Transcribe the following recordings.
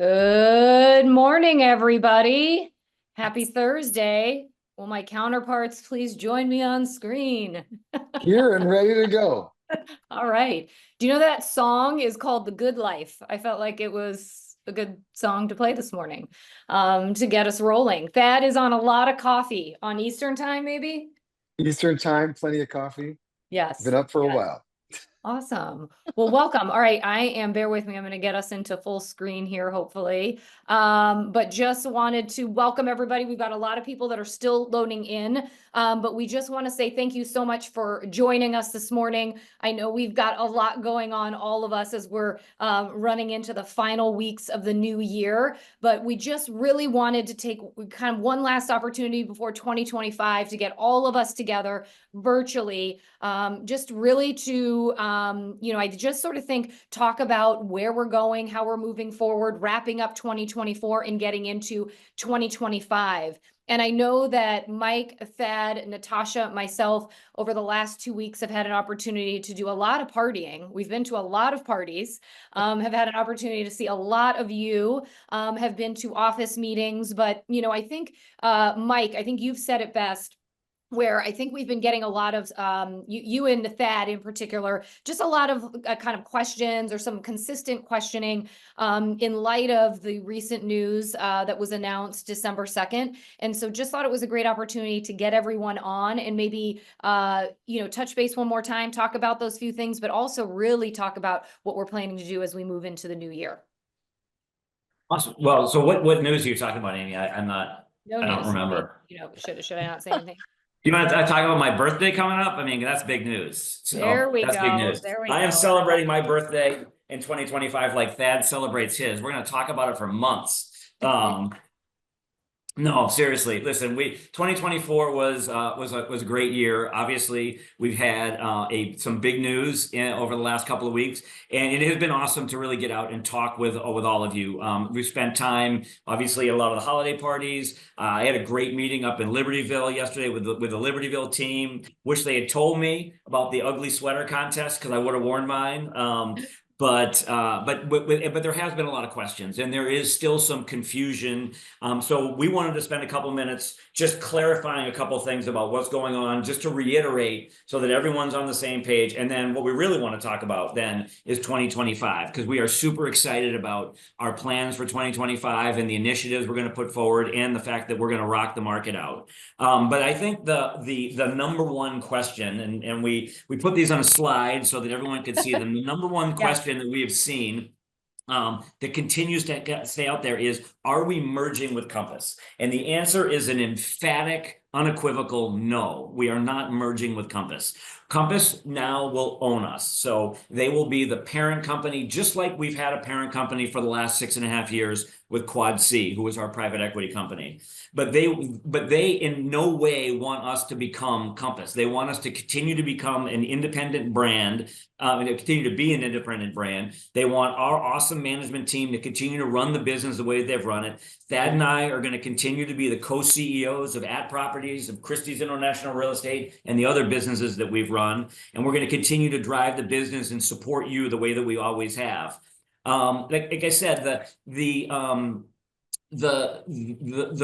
Good morning, everybody. Happy Thursday. Will my counterparts please join me on screen? Here and ready to go. All right. Do you know that song is called The Good Life? I felt like it was a good song to play this morning to get us rolling. Thad is on a lot of coffee on Eastern time, maybe? Eastern time, plenty of coffee. Yes. Been up for a Yes. while. Awesome. Well, welcome. All right, bear with me. I'm going to get us into full screen here, hopefully. But just wanted to welcome everybody. We've got a lot of people that are still loading in, but we just want to say thank you so much for joining us this morning. I know we've got a lot going on, all of us, as we're running into the final weeks of the new year, but we just really wanted to take kind of one last opportunity before 2025 to get all of us together virtually, just really to, I just sort of talk about where we're going, how we're moving forward, wrapping up 2024 and getting into 2025. And I know that Mike, Thad, Natasha, myself, over the last 2 weeks have had an opportunity to do a lot of partying. We've been to a lot of parties, have had an opportunity to see a lot of you, have been to office meetings. But, Mike, I think you've said it best, where I think we've been getting a lot of, you and Thad in particular, just a lot of kind of questions or some consistent questioning in light of the recent news that was announced December 2nd. And so just thought it was a great opportunity to get everyone on and maybe, touch base one more time, talk about those few things, but also really talk about what we're planning to do as we move into the new year. Awesome. Well, so what news are you talking about, Amy? I don't remember. Should I not say anything? Do you want to talk about my birthday coming up? I mean, that's big news. So There we that's go. big news. There we I am go. celebrating my birthday in 2025 like Thad celebrates his. We're going to talk about it for months. No, seriously. Listen, 2024 was a great year. Obviously, we've had some big news over the last couple of weeks, and it has been awesome to really get out and talk with all of you. We've spent time, obviously, at a lot of the holiday parties. I had a great meeting up in Libertyville yesterday with the Libertyville team. Wish they had told me about the ugly sweater contest because I would have worn mine. But there has been a lot of questions, and there is still some confusion. So we wanted to spend a couple minutes just clarifying a couple things about what's going on, just to reiterate so that everyone's on the same page. And then what we really want to talk about then is 2025, because we are super excited about our plans for 2025 and the initiatives we're going to put forward and the fact that we're going to rock the market out. But I think the number one question, and we put these on a slide so that everyone could see them. The number one question that we have seen that continues to stay out there is, are we merging with Compass? And the answer is an emphatic, unequivocal no. We are not merging with Compass. Compass now will own us. So they will be the parent company, just like we've had a parent company for the last 6.5 years with Quad C, who is our private equity company. But they in no way want us to become Compass. They want us to continue to become an independent brand, and to continue to be an independent brand. They want our awesome management team to continue to run the business the way they've run it. Thad and I are going to continue to be the co-CEOs of @Properties, of Christie's International Real Estate, and the other businesses that we've run. And we're going to continue to drive the business and support you the way that we always have. Like I said, the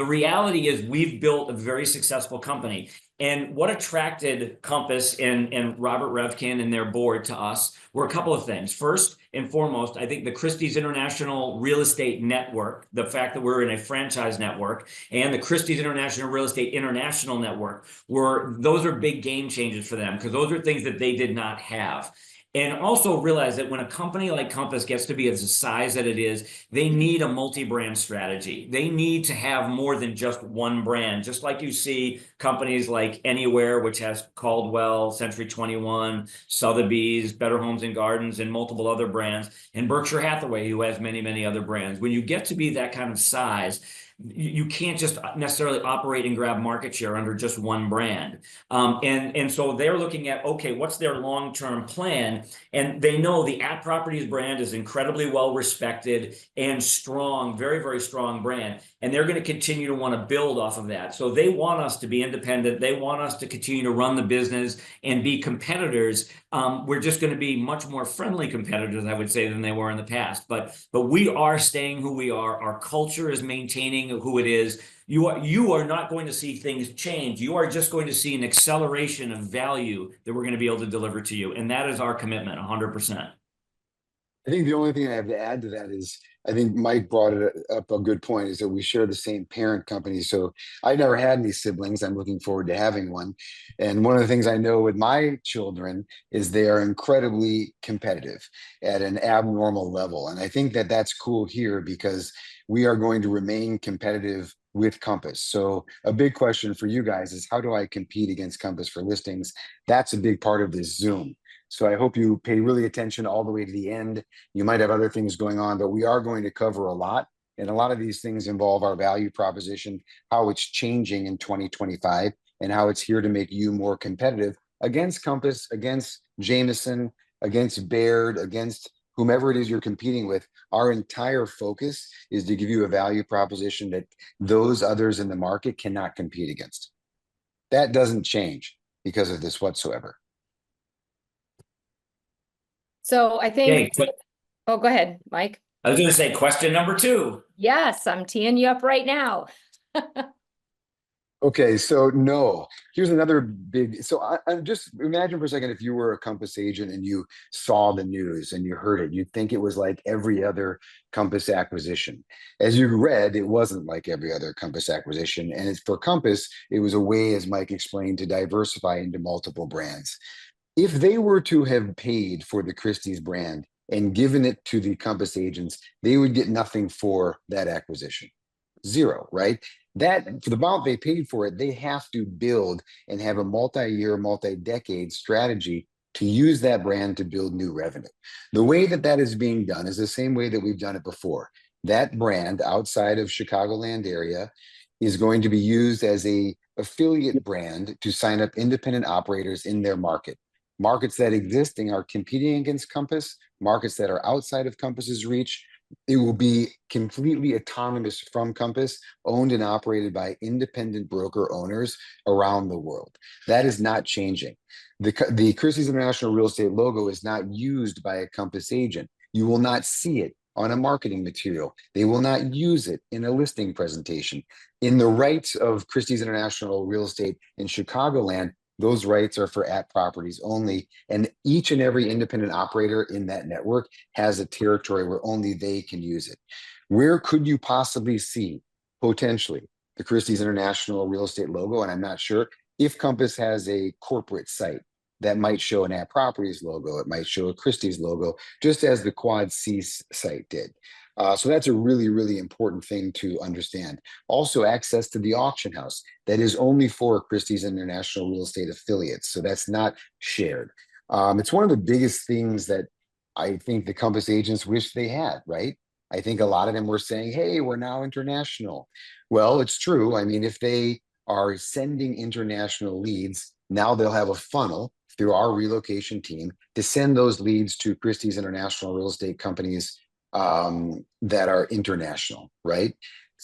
reality is we've built a very successful company. And what attracted Compass and Robert Revkin and their board to us were a couple of things. First and foremost, I think the Christie's International Real Estate Network, the fact that we're in a franchise network, and the Christie's International Real Estate International Network, those are big game changers for them, because those are things that they did not have. And also realize that when a company like Compass gets to be of the size that it is, they need a multi-brand strategy. They need to have more than just one brand, just like you see companies like Anywhere, which has Caldwell, Century 21, Sotheby's, Better Homes and Gardens, and multiple other brands, and Berkshire Hathaway, who has many, many other brands. When you get to be that kind of size, you can't just necessarily operate and grab market share under just one brand. And so they're looking at, okay, what's their long-term plan? And they know the At Properties brand is incredibly well respected and strong, very, very strong brand. And they're going to continue to want to build off of that. So they want us to be independent. They want us to continue to run the business and be competitors. We're just going to be much more friendly competitors, I would say, than they were in the past. But we are staying who we are. Our culture is maintaining who it is. You are not going to see things change. You are just going to see an acceleration of value that we're going to be able to deliver to you. And that is our commitment, 100%. I think the only thing I have to add to that is, I think Mike brought it up a good point, is that we share the same parent company. So I've never had any siblings. I'm looking forward to having one. And one of the things I know with my children is they are incredibly competitive at an abnormal level. And I think that that's cool here because we are going to remain competitive with Compass. So a big question for you guys is, how do I compete against Compass for listings? That's a big part of this Zoom. So I hope you pay really attention all the way to the end. You might have other things going on, but we are going to cover a lot. And a lot of these things involve our value proposition, how it's changing in 2025, and how it's here to make you more competitive against Compass, against Jameson, against Baird, against whomever it is you're competing with. Our entire focus is to give you a value proposition that those others in the market cannot compete against. That doesn't change because of this whatsoever. So I think, oh, go ahead, Mike. I was going to say question number 2. Yes, I'm teeing you up right now. Okay, so no, here's another big, so I just imagine for a second, if you were a Compass agent and you saw the news and you heard it, you'd think it was like every other Compass acquisition. As you read, it wasn't like every other Compass acquisition. And it's for Compass, it was a way, as Mike explained, to diversify into multiple brands. If they were to have paid for the Christie's brand and given it to the Compass agents, they would get nothing for that acquisition. Zero, right? That, for the amount they paid for it, they have to build and have a multi-year, multi-decade strategy to use that brand to build new revenue. The way that that is being done is the same way that we've done it before. That brand outside of Chicagoland area is going to be used as a affiliate brand to sign up independent operators in their market. Markets that existing are competing against Compass, markets that are outside of Compass's reach. It will be completely autonomous from Compass, owned and operated by independent broker owners around the world. That is not changing. The Christie's International Real Estate logo is not used by a Compass agent. You will not see it on a marketing material. They will not use it in a listing presentation. In the rights of Christie's International Real Estate in Chicagoland, those rights are for At Properties only, and each and every independent operator in that network has a territory where only they can use it. Where could you possibly see potentially the Christie's International Real Estate logo? And I'm not sure if Compass has a corporate site that might show an At Properties logo. It might show a Christie's logo, just as the Quad C site did. So that's a really, really important thing to understand. Also, access to the auction house that is only for Christie's International Real Estate affiliates. So that's not shared. It's one of the biggest things that I think the Compass agents wish they had, right? I think a lot of them were saying, hey, we're now international. Well, it's true. I mean, if they are sending international leads, now they'll have a funnel through our relocation team to send those leads to Christie's International Real Estate companies that are international, right?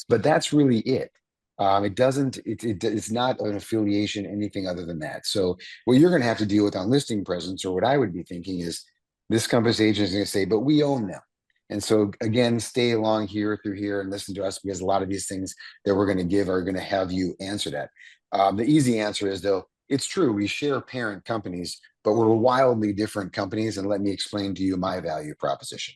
But that's really it. It's not an affiliation, anything other than that. So what you're going to have to deal with on listing presence, or what I would be thinking is, this Compass agent is going to say, but we own them. And so again, stay along here through here and listen to us, because a lot of these things that we're going to give are going to have you answer that. The easy answer is, though, it's true, we share parent companies, but we're wildly different companies. And let me explain to you my value proposition.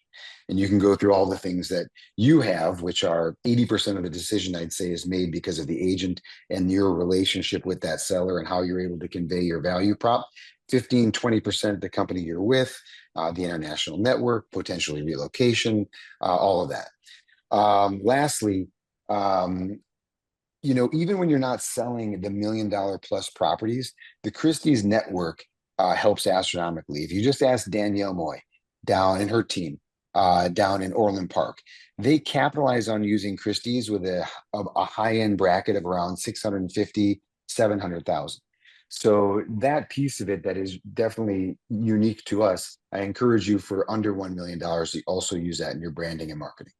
And you can go through all the things that you have, which are 80% of the decision, I'd say, is made because of the agent and your relationship with that seller and how you're able to convey your value prop. 15, 20% the company you're with, the international network, potentially relocation, all of that. Lastly, you know, even when you're not selling the $1 million plus properties, the Christie's network helps astronomically. If you just ask Danielle Moy down and her team, down in Orland Park. They capitalize on using Christie's with a high-end bracket of around 650, 700,000. So that piece of it that is definitely unique to us, I encourage you for under $1 million to also use that in your branding and marketing.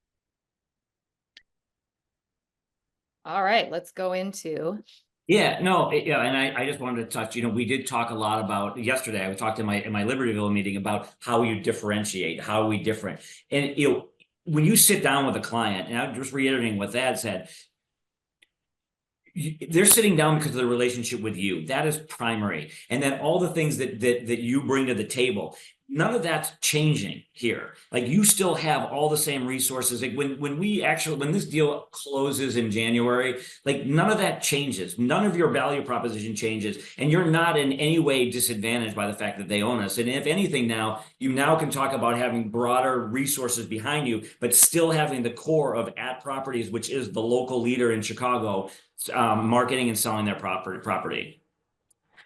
All right, let's go into. Yeah, no, yeah, and I just wanted to touch, we did talk a lot about yesterday. I talked in my Libertyville meeting about how you differentiate, how are we different. And when you sit down with a client, and I'm just reiterating what Thad said, they're sitting down because of the relationship with you. That is primary. And then all the things that you bring to the table, none of that's changing here. Like, you still have all the same resources. Like when this deal closes in January, like, none of that changes. None of your value proposition changes. And you're not in any way disadvantaged by the fact that they own us. And if anything, you can talk about having broader resources behind you, but still having the core of At Properties, which is the local leader in Chicago, marketing and selling their property.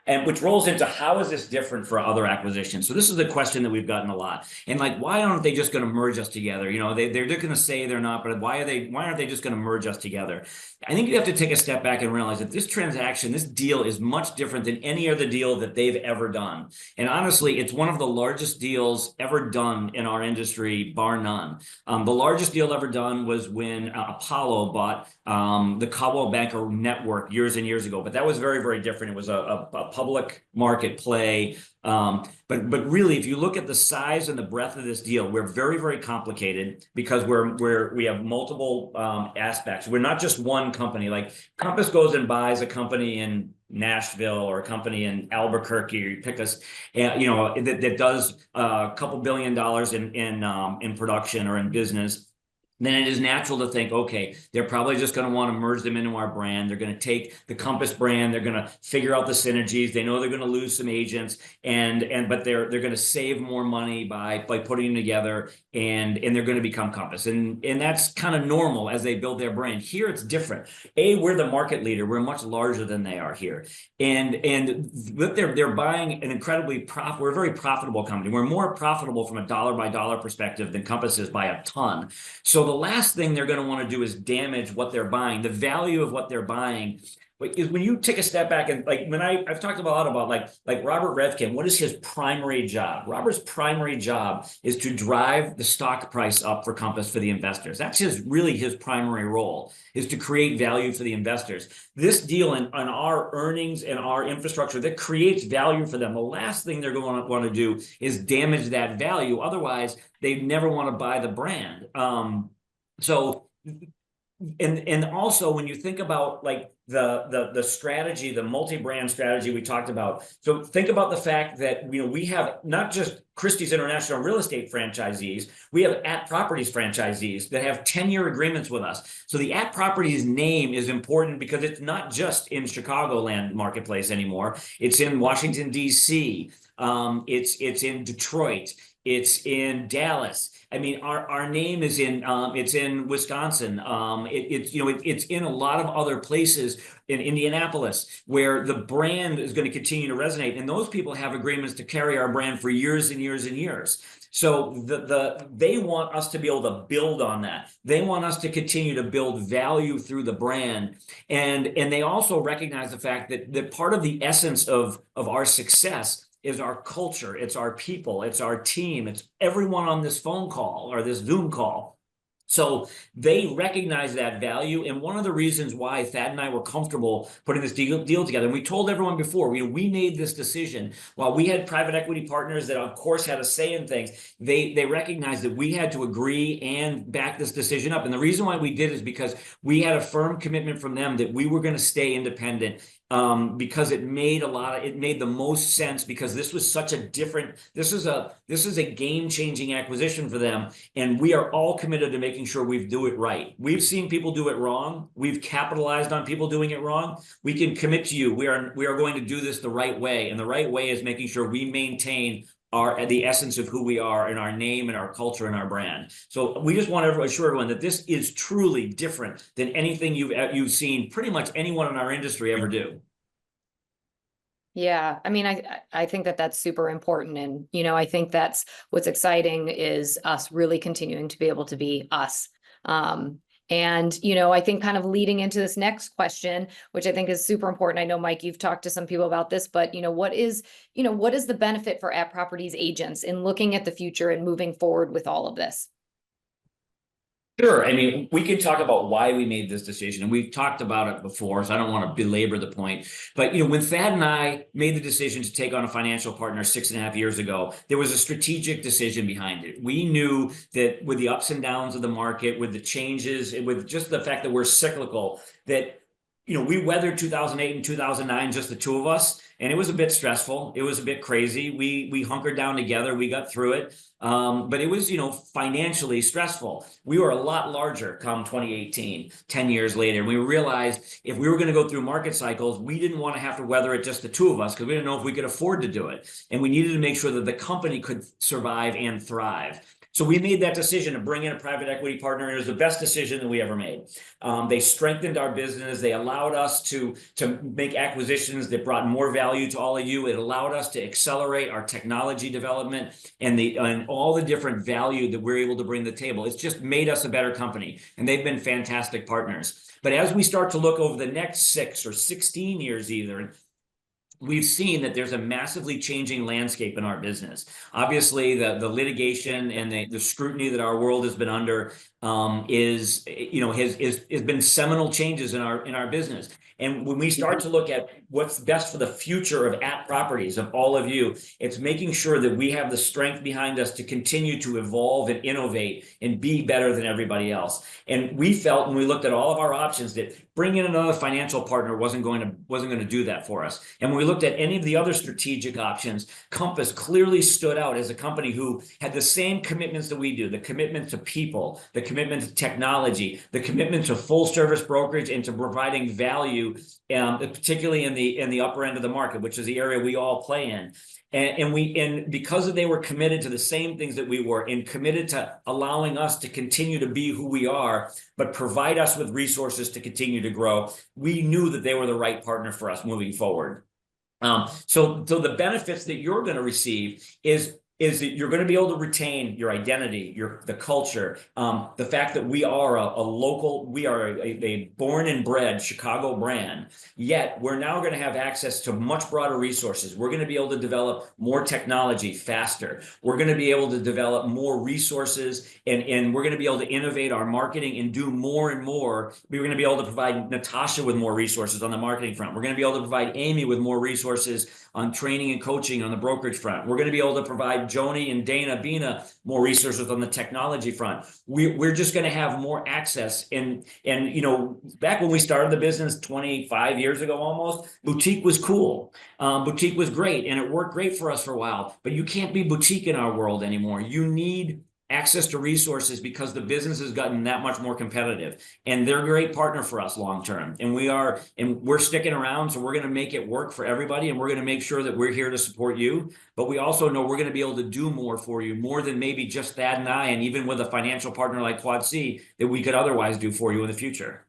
And which rolls into, how is this different for other acquisitions? So this is a question that we've gotten a lot. And like, why aren't they just going to merge us together? They're going to say they're not, but why aren't they just going to merge us together? I think you have to take a step back and realize that this transaction, this deal, is much different than any other deal that they've ever done. And honestly, it's one of the largest deals ever done in our industry, bar none. The largest deal ever done was when Apollo bought the Coldwell Banker Network years and years ago. But that was very, very different. It was a public market play. But really, if you look at the size and the breadth of this deal, we're very, very complicated because we have multiple aspects. We're not just one company. Like, Compass goes and buys a company in Nashville or a company in Albuquerque, or you pick us, that does a couple $2 billion in production or in business. Then it is natural to think, okay, they're probably just going to want to merge them into our brand. They're going to take the Compass brand. They're going to figure out the synergies. They know they're going to lose some agents, but they're going to save more money by putting them together, and they're going to become Compass. And that's kind of normal as they build their brand. Here it's different. We're the market leader. We're much larger than they are here. And they're buying an incredibly we're a very profitable company. We're more profitable from a dollar by dollar perspective than Compass is by a ton. So the last thing they're going to want to do is damage what they're buying. The value of what they're buying is when you take a step back, and like when I've talked a lot about like Robert Revkin, what is his primary job? Robert's primary job is to drive the stock price up for Compass for the investors. That's really his primary role, is to create value for the investors. This deal and our earnings and our infrastructure that creates value for them. The last thing they're going to want to do is damage that value. Otherwise, they never want to buy the brand. And also, when you think about like the strategy, the multi-brand strategy we talked about. So think about the fact that we have not just Christie's International Real Estate franchisees, we have At Properties franchisees that have 10-year agreements with us. So the At Properties name is important because it's not just in Chicagoland marketplace anymore. It's in Washington, D.C. It's in Detroit. It's in Dallas. I mean, our name is it's in Wisconsin. It's in a lot of other places, in Indianapolis, where the brand is going to continue to resonate. And those people have agreements to carry our brand for years and years and years. So they want us to be able to build on that. They want us to continue to build value through the brand. And they also recognize the fact that part of the essence of our success is our culture, it's our people, it's our team, it's everyone on this phone call or this Zoom call. So they recognize that value. And one of the reasons why Thad and I were comfortable putting this deal together, and we told everyone before, we made this decision, while we had private equity partners that of course had a say in things, they recognized that we had to agree and back this decision up. And the reason why we did is because we had a firm commitment from them that we were going to stay independent. Because it made the most sense, because this was such a different, this is a game-changing acquisition for them, and we are all committed to making sure we do it right. We've seen people do it wrong. We've capitalized on people doing it wrong. We can commit to you, we are going to do this the right way, and the right way is making sure we maintain the essence of who we are and our name and our culture and our brand. So we just want to assure everyone that this is truly different than anything you've seen pretty much anyone in our industry ever do. Yeah, I mean, I think that that's super important, and I think that's what's exciting is us really continuing to be able to be us. Um, and I think kind of leading into this next question, which I think is super important. I know, Mike, you've talked to some people about this, but what is the benefit for At Properties agents in looking at the future and moving forward with all of this? Sure. I mean, we could talk about why we made this decision, and we've talked about it before, so I don't want to belabor the point. But when Thad and I made the decision to take on a financial partner 6.5 years ago, there was a strategic decision behind it. We knew that with the ups and downs of the market, with the changes, with just the fact that we're cyclical, that we weathered 2008 and 2009, just the two of us, and it was a bit stressful. It was a bit crazy. We hunkered down together. We got through it. But it was, financially stressful. We were a lot larger come 2018, 10 years later. And we realized if we were going to go through market cycles, we didn't want to have to weather it just the two of us because we didn't know if we could afford to do it. And we needed to make sure that the company could survive and thrive. So we made that decision to bring in a private equity partner, and it was the best decision that we ever made. They strengthened our business. They allowed us to make acquisitions that brought more value to all of you. It allowed us to accelerate our technology development and all the different value that we're able to bring to the table. It's just made us a better company, and they've been fantastic partners. But as we start to look over the next 6 or 16 years either, we've seen that there's a massively changing landscape in our business. Obviously, the litigation and the scrutiny that our world has been under has been seminal changes in our business. And when we start to look at what's best for the future of At Properties, of all of you, it's making sure that we have the strength behind us to continue to evolve and innovate and be better than everybody else. And we felt when we looked at all of our options that bringing in another financial partner wasn't going to do that for us. And when we looked at any of the other strategic options, Compass clearly stood out as a company who had the same commitments that we do: the commitment to people, the commitment to technology, the commitment to full service brokerage, and to providing value, particularly in the upper end of the market, which is the area we all play in. And because they were committed to the same things that we were, and committed to allowing us to continue to be who we are, but provide us with resources to continue to grow, we knew that they were the right partner for us moving forward. So the benefits that you're going to receive is that you're going to be able to retain your identity, the culture, the fact that we are a local, we are a born and bred Chicago brand, yet we're now going to have access to much broader resources. We're going to be able to develop more technology faster. We're going to be able to develop more resources, and we're going to be able to innovate our marketing and do more and more. We're going to be able to provide Natasha with more resources on the marketing front. We're going to be able to provide Amy with more resources on training and coaching on the brokerage front. We're going to be able to provide Joni and Dana Bina more resources on the technology front. We're just going to have more access. And back when we started the business 25 years ago almost, boutique was cool. Boutique was great, and it worked great for us for a while. But you can't be boutique in our world anymore. You need access to resources because the business has gotten that much more competitive, and they're a great partner for us long term. And we're sticking around, so we're going to make it work for everybody, and we're going to make sure that we're here to support you. But we also know we're going to be able to do more for you, more than maybe just Thad and I, and even with a financial partner like Quad C, that we could otherwise do for you in the future.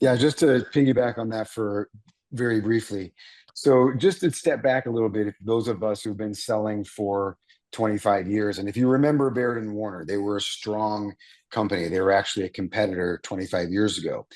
Yeah, just to piggyback on that for very briefly. So just to step back a little bit, if those of us who've been selling for 25 years, and if you remember Baird and Warner, they were a strong company. They were actually a competitor 25 years ago.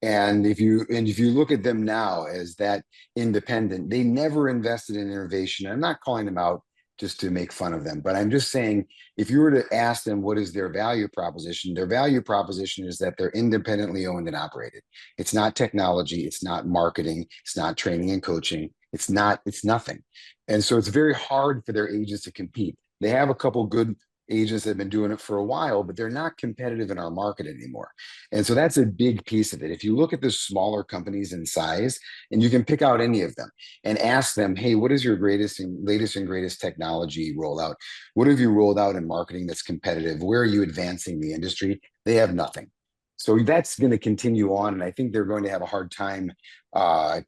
And if you look at them now as that independent, they never invested in innovation. I'm not calling them out just to make fun of them, but I'm just saying, if you were to ask them what is their value proposition is that they're independently owned and operated. It's not technology, it's not marketing, it's not training and coaching, it's nothing. And so it's very hard for their agents to compete. They have a couple good agents that have been doing it for a while, but they're not competitive in our market anymore. And so that's a big piece of it. If you look at the smaller companies in size, and you can pick out any of them and ask them, hey, what is your latest and greatest technology rollout? What have you rolled out in marketing that's competitive? Where are you advancing the industry? They have nothing. So that's going to continue on. And I think they're going to have a hard time, when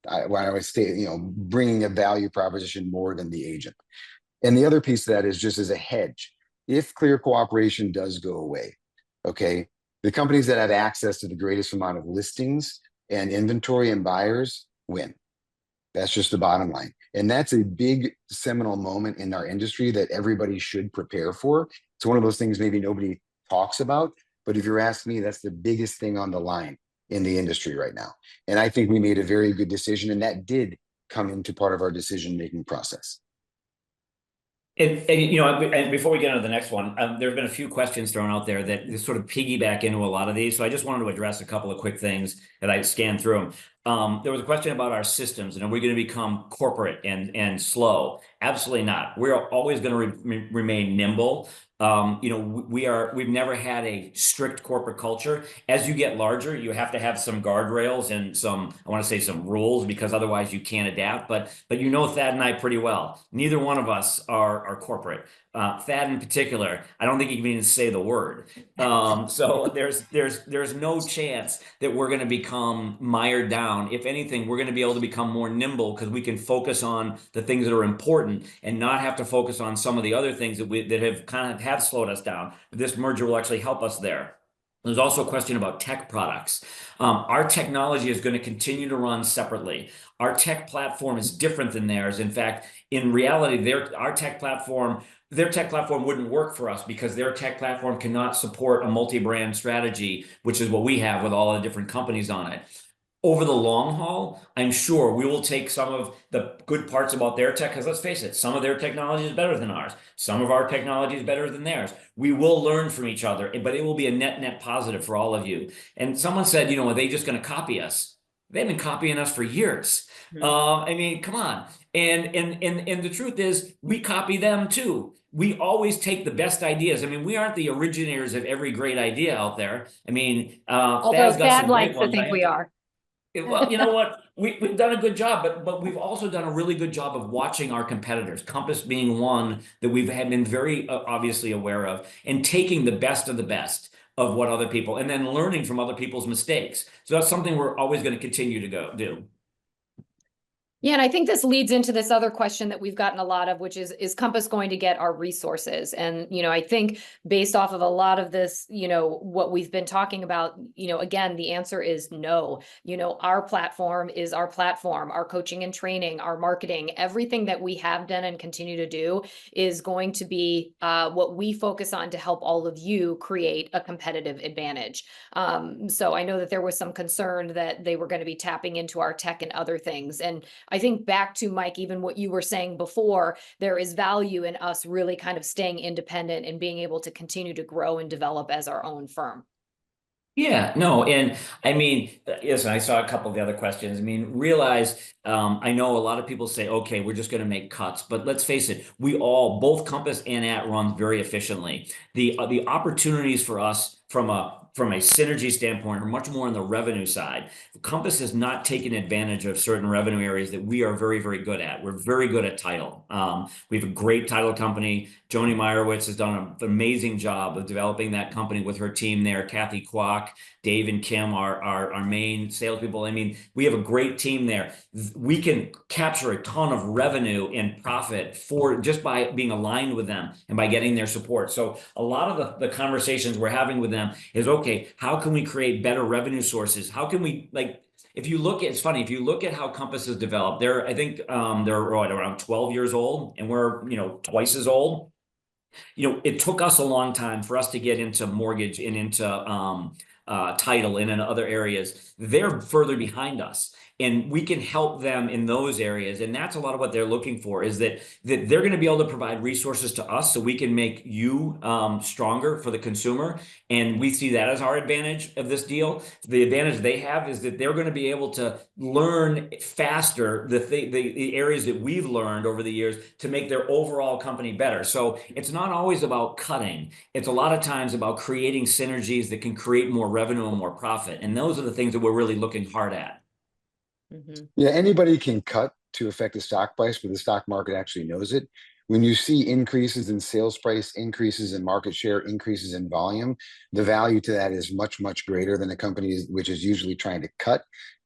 I would say, bringing a value proposition more than the agent. And the other piece of that is just as a hedge. If Clear Cooperation does go away, okay, the companies that have access to the greatest amount of listings and inventory and buyers win. That's just the bottom line. And that's a big seminal moment in our industry that everybody should prepare for. It's one of those things maybe nobody talks about, but if you're asking me, that's the biggest thing on the line in the industry right now. And I think we made a very good decision, and that did come into part of our decision-making process. And you know, and before we get into the next one, there have been a few questions thrown out there that sort of piggyback into a lot of these. So I just wanted to address a couple of quick things that I scanned through them. There was a question about our systems, and are we going to become corporate and slow? Absolutely not. We're always going to remain nimble. You know, we've never had a strict corporate culture. As you get larger, you have to have some guardrails and some, I want to say some rules, because otherwise you can't adapt. But you know Thad and I pretty well. Neither one of us are corporate. Thad in particular, I don't think he can even say the word. So there's no chance that we're going to become mired down. If anything, we're going to be able to become more nimble because we can focus on the things that are important and not have to focus on some of the other things that have kind of have slowed us down. This merger will actually help us there. There's also a question about tech products. Our technology is going to continue to run separately. Our tech platform is different than theirs. In fact, in reality, their tech platform wouldn't work for us because their tech platform cannot support a multi-brand strategy, which is what we have with all the different companies on it. Over the long haul, I'm sure we will take some of the good parts about their tech, because let's face it, some of their technology is better than ours. Some of our technology is better than theirs. We will learn from each other, but it will be a net positive for all of you. And someone said, you know, are they just going to copy us? They've been copying us for years. I mean, come on. And the truth is, we copy them too. We always take the best ideas. I mean, we aren't the originators of every great idea out there. I mean, Although Thad likes to think we are. Well, you know what? We've done a good job, but we've also done a really good job of watching our competitors, Compass being one that we've been very obviously aware of, and taking the best of the best of what other people, and then learning from other people's mistakes. So that's something we're always going to continue to do. Yeah, and I think this leads into this other question that we've gotten a lot of, which is Compass going to get our resources? And, you know, I think based off of a lot of this, you know, what we've been talking about, you know, again, the answer is no. You know, our platform is our platform, our coaching and training, our marketing, everything that we have done and continue to do is going to be what we focus on to help all of you create a competitive advantage. So I know that there was some concern that they were going to be tapping into our tech and other things. And I think back to Mike, even what you were saying before, there is value in us really kind of staying independent and being able to continue to grow and develop as our own firm. Yeah, no, and I mean, listen, I saw a couple of the other questions. I mean, realize, I know a lot of people say, okay, we're just going to make cuts, but let's face it, both Compass and At run very efficiently. The opportunities for us from a synergy standpoint are much more on the revenue side. Compass has not taken advantage of certain revenue areas that we are very, very good at. We're very good at title. We have a great title company. Joni Meyerowitz has done an amazing job of developing that company with her team there. Kathy Kwok, Dave and Kim, our main salespeople. I mean, we have a great team there. We can capture a ton of revenue and profit for just by being aligned with them and by getting their support. So a lot of the conversations we're having with them is, okay, how can we create better revenue sources? How can we, like, if you look at, it's funny, if you look at how Compass has developed, I think they're around 12 years old, and we're, you know, twice as old. You know, it took us a long time for us to get into mortgage and into title and in other areas. They're further behind us, and we can help them in those areas. And that's a lot of what they're looking for, is that they're going to be able to provide resources to us so we can make you stronger for the consumer. And we see that as our advantage of this deal. The advantage they have is that they're going to be able to learn faster the areas that we've learned over the years to make their overall company better. So it's not always about cutting. It's a lot of times about creating synergies that can create more revenue and more profit. And those are the things that we're really looking hard at. Mm-hmm. Yeah, anybody can cut to affect the stock price, but the stock market actually knows it. When you see increases in sales price, increases in market share, increases in volume, the value to that is much, much greater than a company which is usually trying to cut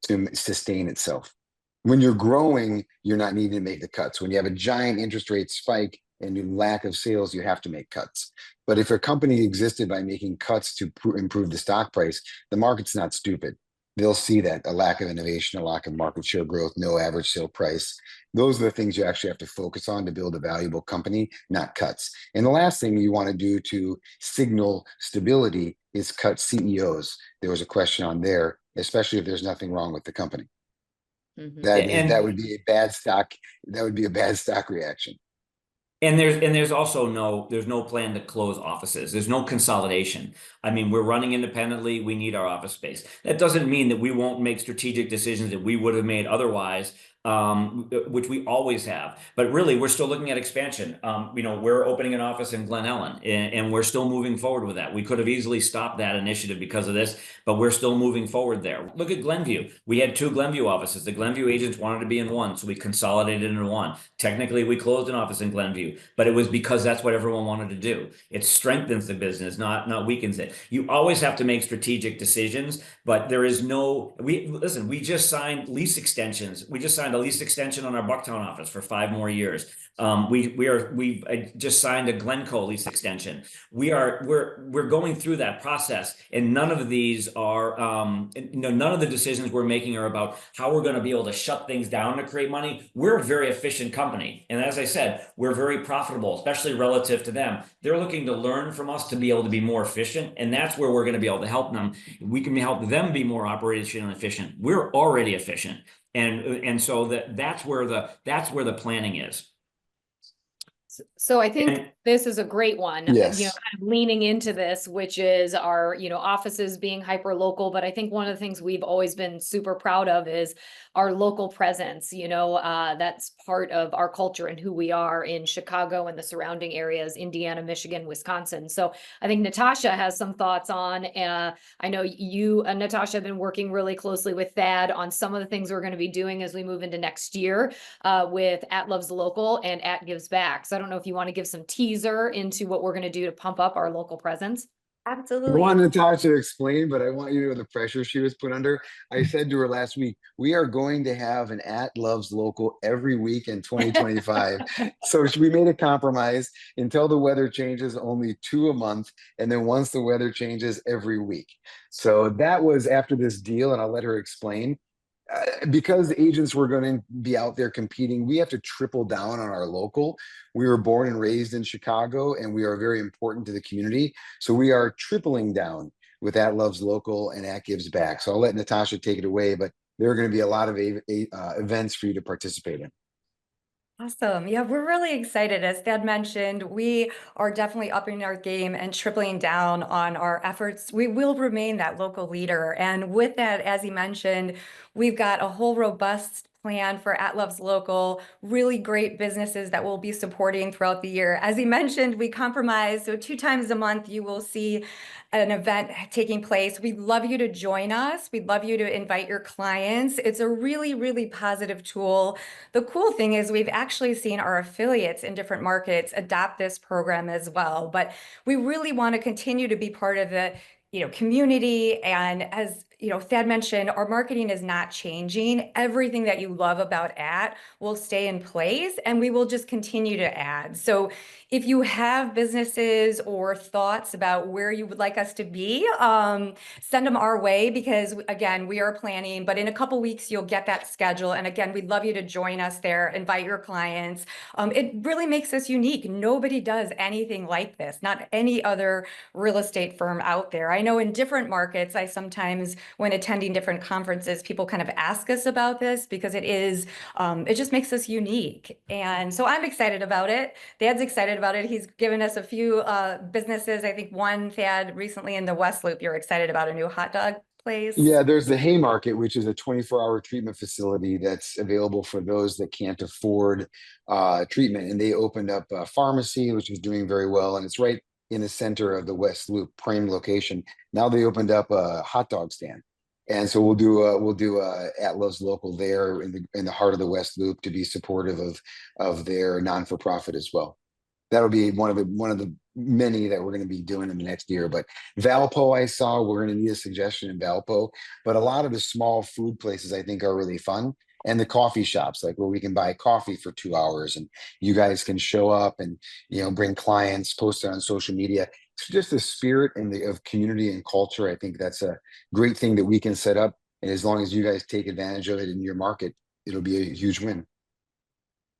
to sustain itself. When you're growing, you're not needing to make the cuts. When you have a giant interest rate spike and you lack of sales, you have to make cuts. But if a company existed by making cuts to improve the stock price, the market's not stupid. they'll see that a lack of innovation, a lack of market share growth, no average sale price. Those are the things you actually have to focus on to build a valuable company, not cuts. And the last thing you want to do to signal stability is cut CEOs. There was a question on there, especially if there's nothing wrong with the company. Mhm. That would be a bad stock. That would be a bad stock reaction. And there's also there's no plan to close offices. There's no consolidation. I mean, we're running independently. We need our office space. That doesn't mean that we won't make strategic decisions that we would have made otherwise, which we always have. But really, we're still looking at expansion. We're opening an office in Glen Ellen, and we're still moving forward with that. We could have easily stopped that initiative because of this, but we're still moving forward there. Look at Glenview. We had 2 Glenview offices. The Glenview agents wanted to be in one, so we consolidated into one. Technically, we closed an office in Glenview, but it was because that's what everyone wanted to do. It strengthens the business, not weakens it. You always have to make strategic decisions, but there is we just signed lease extensions. We just signed a lease extension on our Bucktown office for 5 more years. We just signed a Glencoe lease extension. We're going through that process, and none of these are none of the decisions we're making are about how we're going to be able to shut things down to create money. We're a very efficient company, and as I said, we're very profitable, especially relative to them. They're looking to learn from us to be able to be more efficient, and that's where we're going to be able to help them. We can help them be more operationally efficient. We're already efficient, and so that's where the planning is. So I think And this is a great one, Yes. kind of leaning into this, which is our, offices being hyper local. But I think one of the things we've always been super proud of is our local presence. That's part of our culture and who we are in Chicago and the surrounding areas, Indiana, Michigan, Wisconsin. So I think Natasha has some thoughts on, I know you and Natasha have been working really closely with Thad on some of the things we're going to be doing as we move into next year with At Loves Local and At Gives Back. So I don't know if you want to give some teaser into what we're going to do to pump up our local presence. I Absolutely. want Natasha to explain, but I want you to know the pressure she was put under. I said to her last week, we are going to have an At Loves Local every week in 2025. So we made a compromise until the weather changes, only 2 a month. And then once the weather changes, every week. So that was after this deal, and I'll let her explain. Because agents were going to be out there competing, we have to triple down on our local. We were born and raised in Chicago, and we are very important to the community. So we are tripling down with At Loves Local and At Gives Back. So I'll let Natasha take it away, but there are going to be a lot of events for you to participate in. Awesome. Yeah, we're really excited. As Thad mentioned, we are definitely upping our game and tripling down on our efforts. We will remain that local leader. And with that, as he mentioned, we've got a whole robust plan for At Loves Local, really great businesses that we'll be supporting throughout the year. As he mentioned, we compromise. So 2 times a month, you will see an event taking place. We'd love you to join us. We'd love you to invite your clients. It's a really, really positive tool. The cool thing is we've actually seen our affiliates in different markets adopt this program as well. But we really want to continue to be part of the community. And as Thad mentioned, our marketing is not changing. Everything that you love about At will stay in place, and we will just continue to add. So if you have businesses or thoughts about where you would like us to be, send them our way, because again, we are planning, but in a couple weeks, you'll get that schedule. And again, we'd love you to join us there, invite your clients. It really makes us unique. Nobody does anything like this, not any other real estate firm out there. I know in different markets, I sometimes, when attending different conferences, people kind of ask us about this because it just makes us unique. And so I'm excited about it. Thad's excited about it. He's given us a few businesses. I think one, Thad, recently in the West Loop, you're excited about a new hot dog place. Yeah, there's the Haymarket, which is a 24-hour treatment facility that's available for those that can't afford treatment. And they opened up a pharmacy, which is doing very well. And it's right in the center of the West Loop, prime location. Now they opened up a hot dog stand. And so we'll do At Loves Local there in the heart of the West Loop to be supportive of their non-for-profit as well. That'll be one of the many that we're going to be doing in the next year. But Valpo, I saw, we're going to need a suggestion in Valpo. But a lot of the small food places I think are really fun. And the coffee shops, like where we can buy coffee for 2 hours and you guys can show up and bring clients, post it on social media. It's just the spirit and of community and culture. I think that's a great thing that we can set up. And as long as you guys take advantage of it in your market, it'll be a huge win.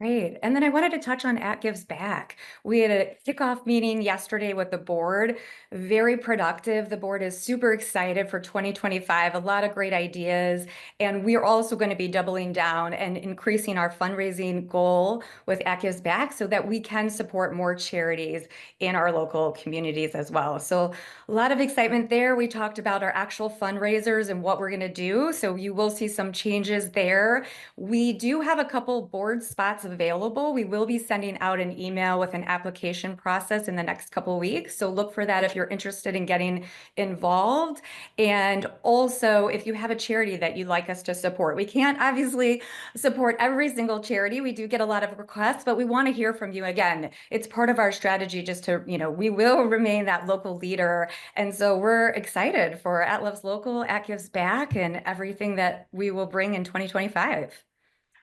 Great. And then I wanted to touch on At Gives Back. We had a kickoff meeting yesterday with the board, very productive. The board is super excited for 2025, a lot of great ideas. And we are also going to be doubling down and increasing our fundraising goal with At Gives Back so that we can support more charities in our local communities as well. So a lot of excitement there. We talked about our actual fundraisers and what we're going to do. So you will see some changes there. We do have a couple board spots available. We will be sending out an email with an application process in the next couple of weeks. So look for that if you're interested in getting involved. And also, if you have a charity that you'd like us to support, we can't obviously support every single charity. We do get a lot of requests, but we want to hear from you again. It's part of our strategy just to, we will remain that local leader. And so we're excited for At Loves Local, At Gives Back, and everything that we will bring in 2025.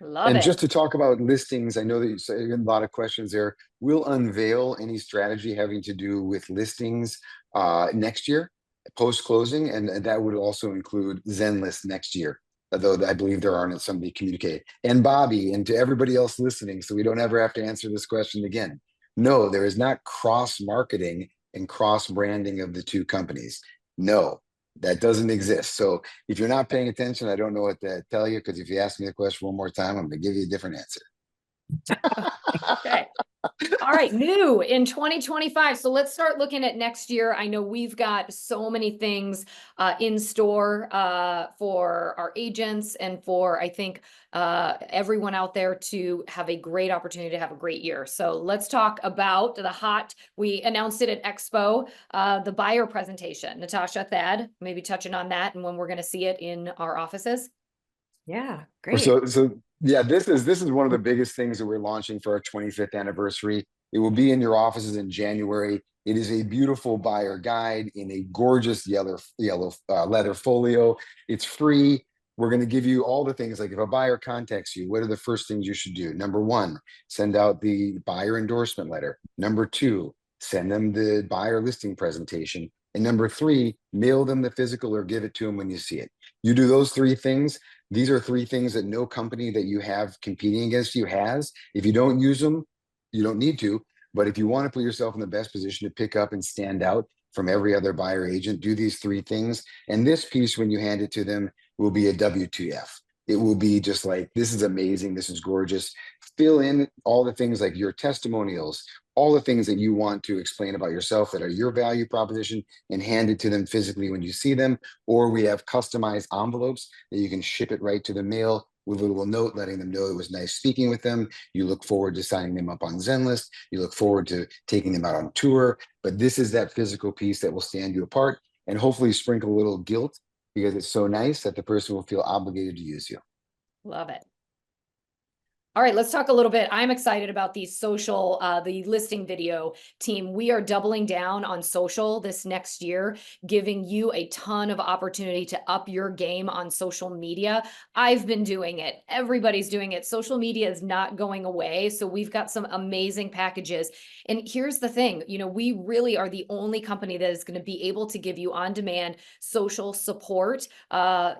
Love And it. just to talk about listings, I know that you said a lot of questions there. We'll unveil any strategy having to do with listings next year, post-closing, and that would also include Zenlist next year, although I believe there aren't somebody communicate. And Bobby, and to everybody else listening, so we don't ever have to answer this question again. No, there is not cross-marketing and cross-branding of the two companies. No, that doesn't exist. So if you're not paying attention, I don't know what to tell you, because if you ask me the question one more time, I'm going to give you a different answer. Okay. All right, new in 2025. So let's start looking at next year. I know we've got so many things in store for our agents and for, I think, everyone out there to have a great opportunity to have a great year. So let's talk about we announced it at Expo, the buyer presentation. Natasha, Thad, maybe touching on that and when we're going to see it in our offices. Yeah, great. So yeah, this is one of the biggest things that we're launching for our 25th anniversary. It will be in your offices in January. It is a beautiful buyer guide in a gorgeous yellow leather folio. It's free. We're going to give you all the things, like if a buyer contacts you, what are the first things you should do? Number one, send out the buyer endorsement letter. Number two, send them the buyer listing presentation. And number three, mail them the physical or give it to them when you see it. You do those three things. These are three things that no company that you have competing against you has. If you don't use them, you don't need to. But if you want to put yourself in the best position to pick up and stand out from every other buyer agent, do these three things. And this piece, when you hand it to them, will be a WTF. It will be just like, this is amazing. This is gorgeous. Fill in all the things like your testimonials, all the things that you want to explain about yourself that are your value proposition, and hand it to them physically when you see them. Or we have customized envelopes that you can ship it right to the mail with a little note letting them know it was nice speaking with them. You look forward to signing them up on Zenlist. You look forward to taking them out on tour. But this is that physical piece that will stand you apart, and hopefully sprinkle a little guilt because it's so nice that the person will feel obligated to use you. Love it. All right, let's talk a little bit. I'm excited about the listing video team. We are doubling down on social this next year, giving you a ton of opportunity to up your game on social media. I've been doing it. Everybody's doing it. Social media is not going away. So we've got some amazing packages. And here's the thing, we really are the only company that is going to be able to give you on-demand social support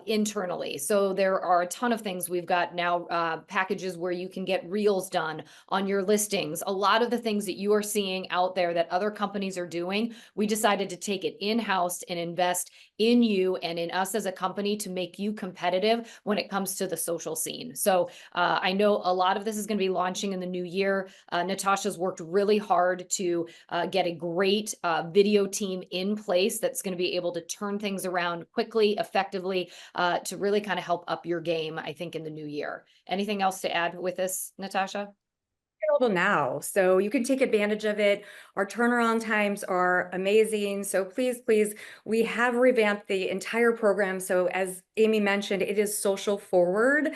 internally. So there are a ton of things. We've got now packages where you can get reels done on your listings. A lot of the things that you are seeing out there that other companies are doing, we decided to take it in-house and invest in you and in us as a company to make you competitive when it comes to the social scene. So I know a lot of this is going to be launching in the new year. Natasha's worked really hard to get a great video team in place that's going to be able to turn things around quickly, effectively, to really kind of help up your game, I think, in the new year. Anything else to add with this, Natasha? Available now, so you can take advantage of it. Our turnaround times are amazing. So please, we have revamped the entire program. So as Amy mentioned, it is social forward,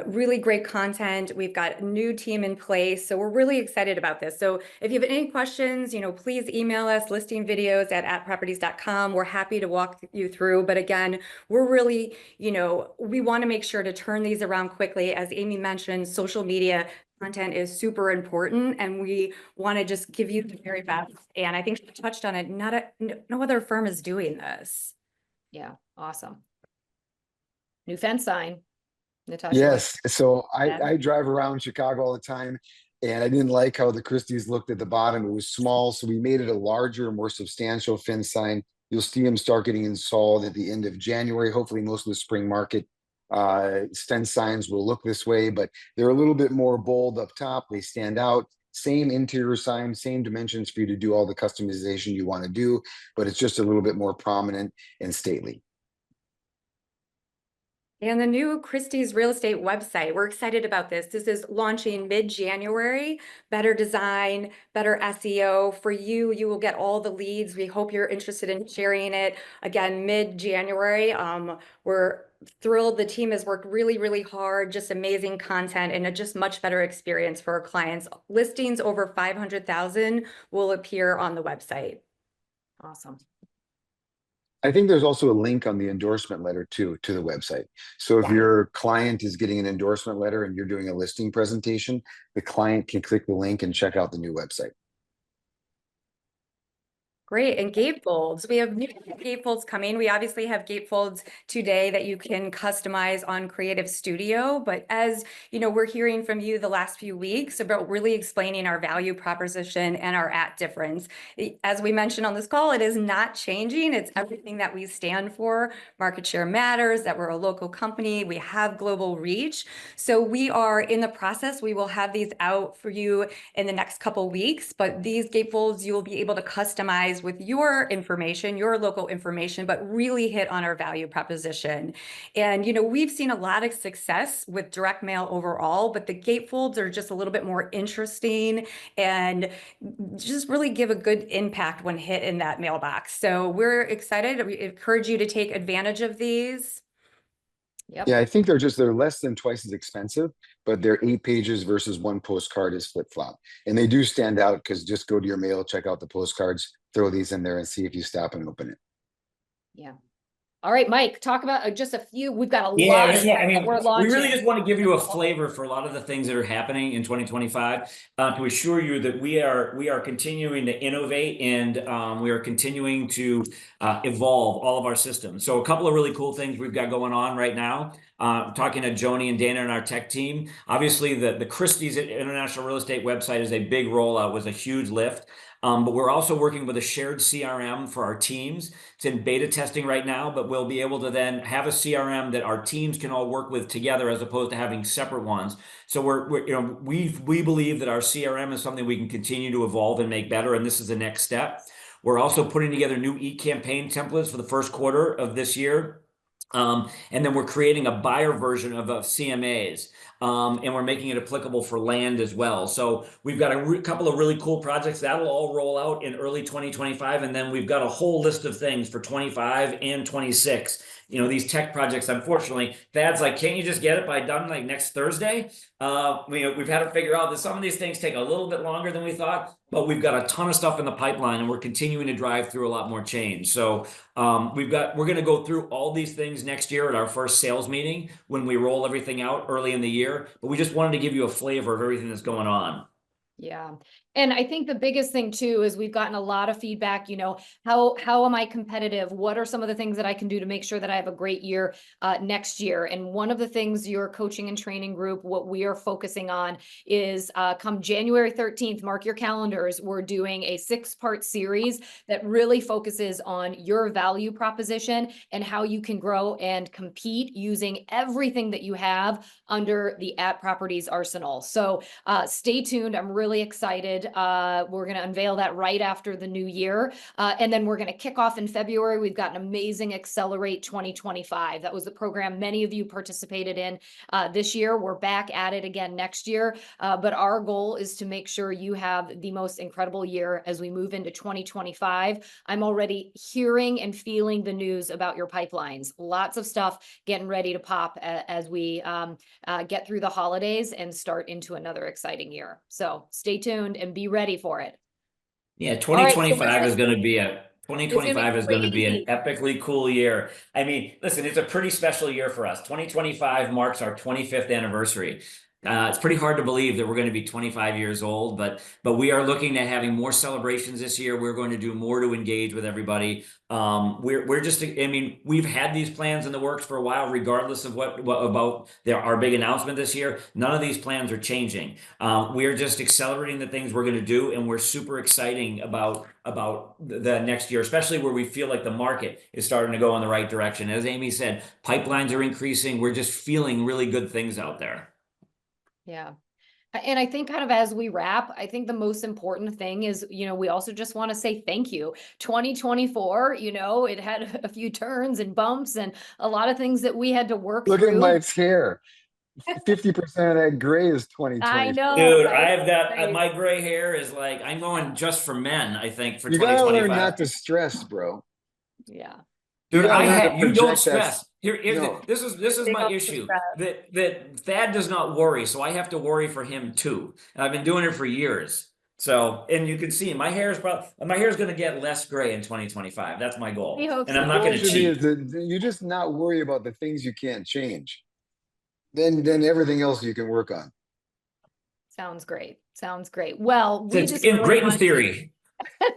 really great content. We've got a new team in place. So we're really excited about this. So if you have any questions, please email us listingvideos@properties.com. We're happy to walk you through. But again, we're really, we want to make sure to turn these around quickly. As Amy mentioned, social media content is super important, and we want to just give you the very best. And I think she touched on it. No other firm is doing this. Yeah, awesome. New fence sign. Natasha. Yes, so Yeah. I drive around Chicago all the time, and I didn't like how the Christie's looked at the bottom. It was small, so we made it a larger, more substantial fence sign. You'll see them start getting installed at the end of January. Hopefully, most of the spring market fence signs will look this way, but they're a little bit more bold up top. They stand out. Same interior sign, same dimensions for you to do all the customization you want to do, but it's just a little bit more prominent and stately. And the new Christie's real estate website, we're excited about this. This is launching mid-January. Better design, better SEO for you. You will get all the leads. We hope you're interested in sharing it. Again, mid-January. We're thrilled. The team has worked really, really hard, just amazing content and a just much better experience for our clients. Listings over 500,000 will appear on the website. Awesome. I think there's also a link on the endorsement letter too, to the website. So if Yeah. your client is getting an endorsement letter and you're doing a listing presentation, the client can click the link and check out the new website. Great, and gatefolds. We have new gatefolds coming. We obviously have gatefolds today that you can customize on Creative Studio, but as you know, we're hearing from you the last few weeks about really explaining our value proposition and our at difference. As we mentioned on this call, it is not changing. It's everything that we stand for. Market share matters, that we're a local company, we have global reach. So we are in the process. We will have these out for you in the next couple weeks, but these gatefolds you will be able to customize with your information, your local information, but really hit on our value proposition. And, you know, we've seen a lot of success with direct mail overall, but the gatefolds are just a little bit more interesting and just really give a good impact when hit in that mailbox. So we're excited. We encourage you to take advantage of these. Yep. Yeah, I think they're less than twice as expensive, but they're 8 pages versus one postcard is flip flop. And they do stand out because just go to your mail, check out the postcards, throw these in there and see if you stop and open it. Yeah. All right, Mike, talk about just a few. We've got a lot Yeah, of yeah. I that mean, we're we launching. really just want to give you a flavor for a lot of the things that are happening in 2025 to assure you that we are continuing to innovate and we are continuing to evolve all of our systems. So a couple of really cool things we've got going on right now. Talking to Joni and Dana and our tech team. Obviously, the Christie's International Real Estate website is a big rollout, was a huge lift. But we're also working with a shared CRM for our teams. It's in beta testing right now, but we'll be able to then have a CRM that our teams can all work with together as opposed to having separate ones. So we believe that our CRM is something we can continue to evolve and make better, and this is the next step. We're also putting together new e-campaign templates for the first quarter of this year. And then we're creating a buyer version of CMAs. And we're making it applicable for land as well. So we've got a couple of really cool projects that'll all roll out in early 2025. And then we've got a whole list of things for 25 and 26. You know, these tech projects, unfortunately, Thad's like, can't you just get it done like next Thursday? We've had to figure out that some of these things take a little bit longer than we thought, but we've got a ton of stuff in the pipeline and we're continuing to drive through a lot more change. So we're going to go through all these things next year at our first sales meeting when we roll everything out early in the year. But we just wanted to give you a flavor of everything that's going on. Yeah. And I think the biggest thing too is we've gotten a lot of feedback, you know, how am I competitive? What are some of the things that I can do to make sure that I have a great year next year? And one of the things your coaching and training group, what we are focusing on is come January 13th, mark your calendars, we're doing a 6-part series that really focuses on your value proposition and how you can grow and compete using everything that you have under the @Properties arsenal. So stay tuned. I'm really excited. We're going to unveil that right after the new year. And then we're going to kick off in February. We've got an amazing Accelerate 2025. That was the program many of you participated in this year. We're back at it again next year. But our goal is to make sure you have the most incredible year as we move into 2025. I'm already hearing and feeling the news about your pipelines. Lots of stuff getting ready to pop as we get through the holidays and start into another exciting year. So stay tuned and be ready for it. Yeah, 2025 right, so is going to be 2025 is going to be an epically cool year. I mean, listen, it's a pretty special year for us. 2025 marks our 25th anniversary. It's pretty hard to believe that we're going to be 25 years old, but we are looking at having more celebrations this year. We're going to do more to engage with everybody. We're just, I mean, we've had these plans in the works for a while, regardless of what about our big announcement this year. None of these plans are changing. We are just accelerating the things we're going to do, and we're super exciting about the next year, especially where we feel like the market is starting to go in the right direction. As Amy said, pipelines are increasing. We're just feeling really good things out there. Yeah. And I think kind of as we wrap, I think the most important thing is, we also just want to say thank you. 2024, it had a few turns and bumps and a lot of things that we had to work Look at through. Mike's hair. 50% of that gray is 2020. I know. Dude, right? I've got Right. my gray hair is like, I'm going just for men, I think, for You gotta learn 2025. not to stress, bro. Yeah. Dude, gotta learn to you don't project that- stress. No. This is my Don't issue. stress. That Thad does not worry, so I have to worry for him too. And I've been doing it for years. So, and you can see my hair is going to get less gray in 2025. That's my goal. We hope And I'm so. not going to Should be cheat. is that you just not worry about the things you can't change. Then everything else you can work on. Sounds great. Sounds great. Well, we It's just really great in wanted- theory.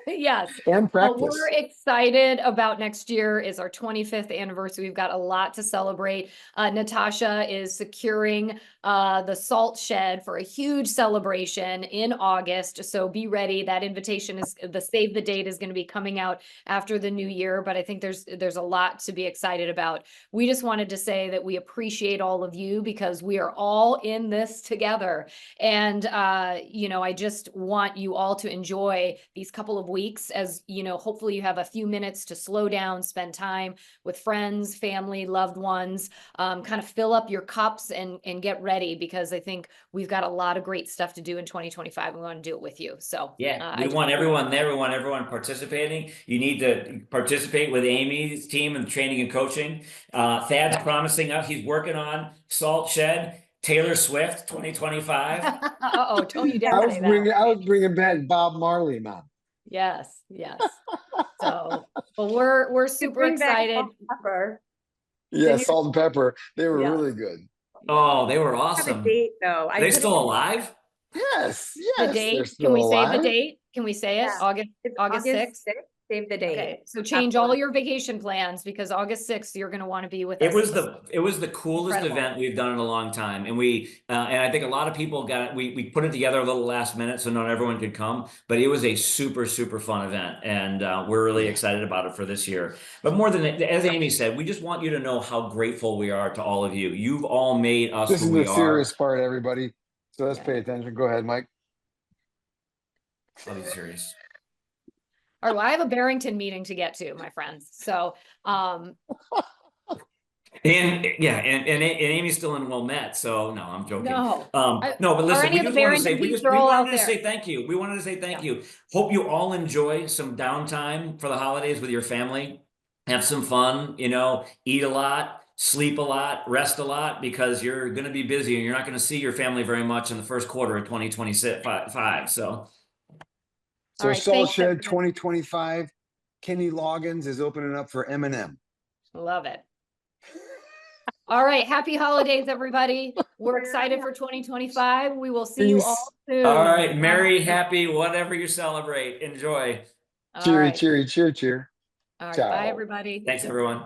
Yes. And Well, practice. we're excited about next year is our 25th anniversary. We've got a lot to celebrate. Natasha is securing the Salt Shed for a huge celebration in August. So be ready. That invitation is the save the date is going to be coming out after the new year. But I think there's a lot to be excited about. We just wanted to say that we appreciate all of you because we are all in this together. And I just want you all to enjoy these couple of weeks as hopefully you have a few minutes to slow down, spend time with friends, family, loved ones, kind of fill up your cups and get ready because I think we've got a lot of great stuff to do in 2025. We want to do it with you. So Yeah, we want everyone there. We want everyone participating. You need to participate with Amy's team and training and coaching. Thad's promising us he's working on Salt Shed, Taylor Swift 2025. Uh-oh, tone you down. I was bringing back Bob Marley, man. Yes. So, well, we're super Bring back excited. salt and pepper. Yeah, you- salt and pepper. They were Yeah. really good. Oh, they were I have a awesome. date though. Are they still alive? Yes, The yes. they're date, still can we say the alive. date? Can we say it? Yeah. August August 6th? 6th. Save the date. Okay, so change all your vacation plans because August 6th, you're gonna want to be with us. It was the coolest Incredible. event we've done in a long time, and and I think a lot of people got we put it together a little last minute, so not everyone could come, but it was a super fun event, and we're really excited about it for this year. But more than as Amy said, we just want you to know how grateful we are to all of you. You've all made us This who is we the are. serious part, everybody. So let's Yeah. pay attention. Go ahead, Mike. I'll be serious. All right, well, I have a Barrington meeting to get to, my friends. So, And yeah, and Amy's still in Wilmette, so no, I'm joking. no. No, but listen, any we of the just wanted to say Barrington we peeps are all wanted out to there. say thank you. We wanted to say thank you. Hope you all enjoy some downtime for the holidays with your family. Have some fun, eat a lot, sleep a lot, rest a lot, because you're going to be busy and you're not going to see your family very much in the first quarter of 2025. So So right, Salt thanks, Shed everybody. 2025. Kenny Loggins is opening up for Eminem. Love it. All right, happy holidays, everybody. We're excited for 2025. We will see you all Peace. soon. all right, merry, happy, whatever you celebrate, enjoy. All Cheery, right. cheery, cheer, cheer. All right, Ciao. bye, everybody. Thanks, everyone.